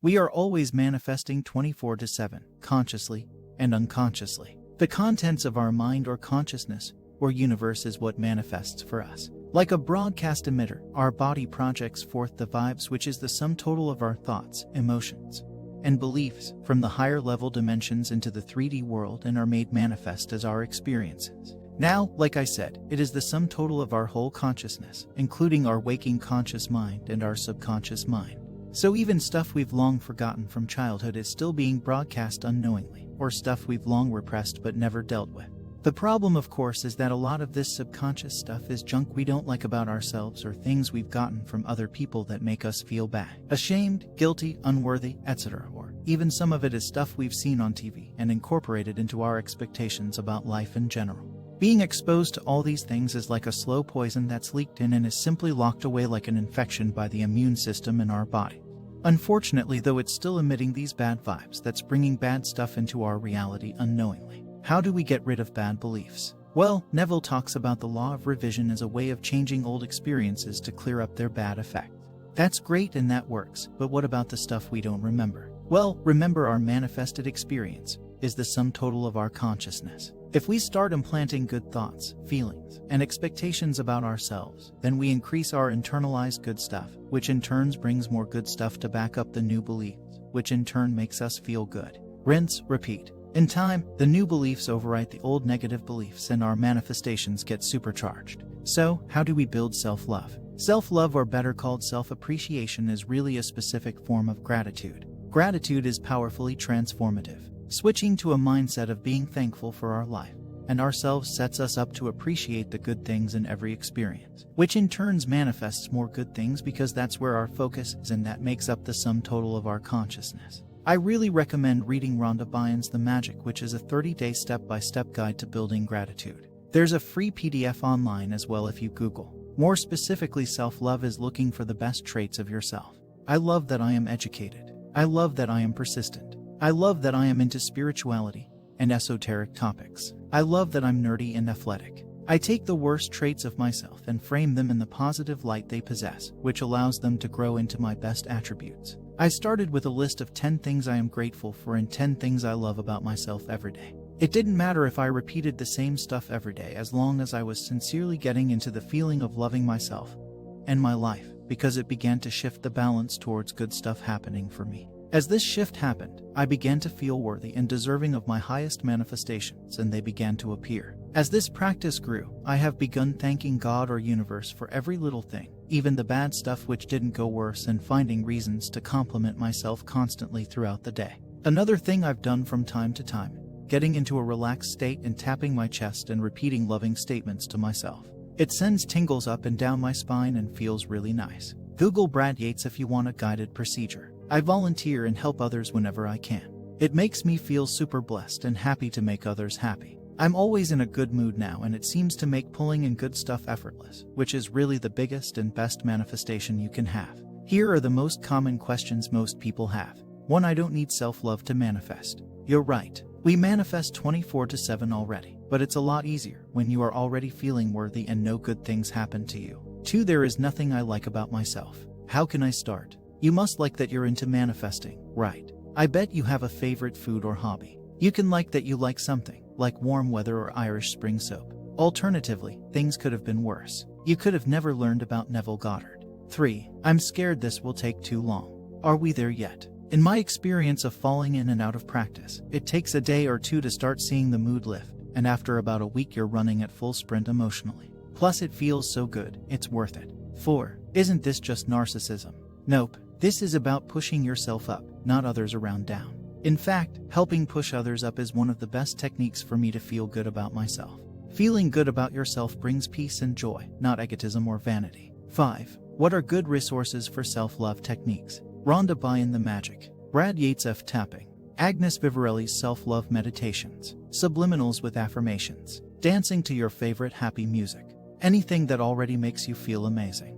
We are always manifesting 24/7, consciously and unconsciously. The contents of our mind or consciousness or universe is what manifests for us. Like a broadcast emitter, our body projects forth the vibes, which is the sum total of our thoughts, emotions, and beliefs from the higher level dimensions into the 3D world and are made manifest as our experiences. Now, like I said, it is the sum total of our whole consciousness, including our waking conscious mind and our subconscious mind. So even stuff we've long forgotten from childhood is still being broadcast unknowingly, or stuff we've long repressed but never dealt with. The problem, of course, is that a lot of this subconscious stuff is junk we don't like about ourselves or things we've gotten from other people that make us feel bad, ashamed, guilty, unworthy, etc. Or even some of it is stuff we've seen on TV and incorporated into our expectations about life in general. Being exposed to all these things is like a slow poison that's leaked in and is simply locked away like an infection by the immune system in our body. Unfortunately, though, it's still emitting these bad vibes that's bringing bad stuff into our reality unknowingly. How do we get rid of bad beliefs? Well, Neville talks about the law of revision as a way of changing old experiences to clear up their bad effect. That's great and that works, but what about the stuff we don't remember? Well, remember, our manifested experience is the sum total of our consciousness. If we start implanting good thoughts, feelings, and expectations about ourselves, then we increase our internalized good stuff, which in turn brings more good stuff to back up the new beliefs, which in turn makes us feel good. Rinse, repeat. In time, the new beliefs overwrite the old negative beliefs and our manifestations get supercharged. So, how do we build self-love? Self-love, or better called self-appreciation, is really a specific form of gratitude. Gratitude is powerfully transformative. Switching to a mindset of being thankful for our life and ourselves sets us up to appreciate the good things in every experience, which in turn manifests more good things because that's where our focus is and that makes up the sum total of our consciousness. I really recommend reading Rhonda Bynes' The Magic, which is a 30-day step-by-step guide to building gratitude. There's a free PDF online as well if you Google. More specifically, self-love is looking for the best traits of yourself. I love that I am educated. I love that I am persistent. I love that I am into spirituality and esoteric topics. I love that I'm nerdy and athletic. I take the worst traits of myself and frame them in the positive light they possess, which allows them to grow into my best attributes. I started with a list of 10 things I am grateful for and 10 things I love about myself every day. It didn't matter if I repeated the same stuff every day as long as I was sincerely getting into the feeling of loving myself and my life, because it began to shift the balance towards good stuff happening for me. As this shift happened, I began to feel worthy and deserving of my highest manifestations, and they began to appear. As this practice grew, I have begun thanking God or universe for every little thing, even the bad stuff which didn't go worse, and finding reasons to compliment myself constantly throughout the day. Another thing I've done from time to time, getting into a relaxed state and tapping my chest and repeating loving statements to myself. It sends tingles up and down my spine and feels really nice. Google Brad Yates if you want a guided procedure. I volunteer and help others whenever I can. It makes me feel super blessed and happy to make others happy. I'm always in a good mood now, and it seems to make pulling in good stuff effortless, which is really the biggest and best manifestation you can have. Here are the most common questions most people have. 1. I don't need self-love to manifest. You're right. We manifest 24/7 already, but it's a lot easier when you are already feeling worthy and no good things happen to you. 2. There is nothing I like about myself. How can I start? You must like that you're into manifesting, right? I bet you have a favorite food or hobby. You can like that you like something, like warm weather or Irish Spring soap. Alternatively, things could have been worse. You could have never learned about Neville Goddard. 3. I'm scared this will take too long. Are we there yet? In my experience of falling in and out of practice, it takes a day or two to start seeing the mood lift, and after about a week you're running at full sprint emotionally. Plus it feels so good, it's worth it. 4. Isn't this just narcissism? Nope. This is about pushing yourself up, not others around down. In fact, helping push others up is one of the best techniques for me to feel good about myself. Feeling good about yourself brings peace and joy, not egotism or vanity. 5. What are good resources for self-love techniques? Rhonda Bynes' The Magic, Brad Yates' F Tapping, Agnes Vivarelli's Self-Love Meditations, Subliminals with Affirmations, Dancing to your favorite happy music. Anything that already makes you feel amazing.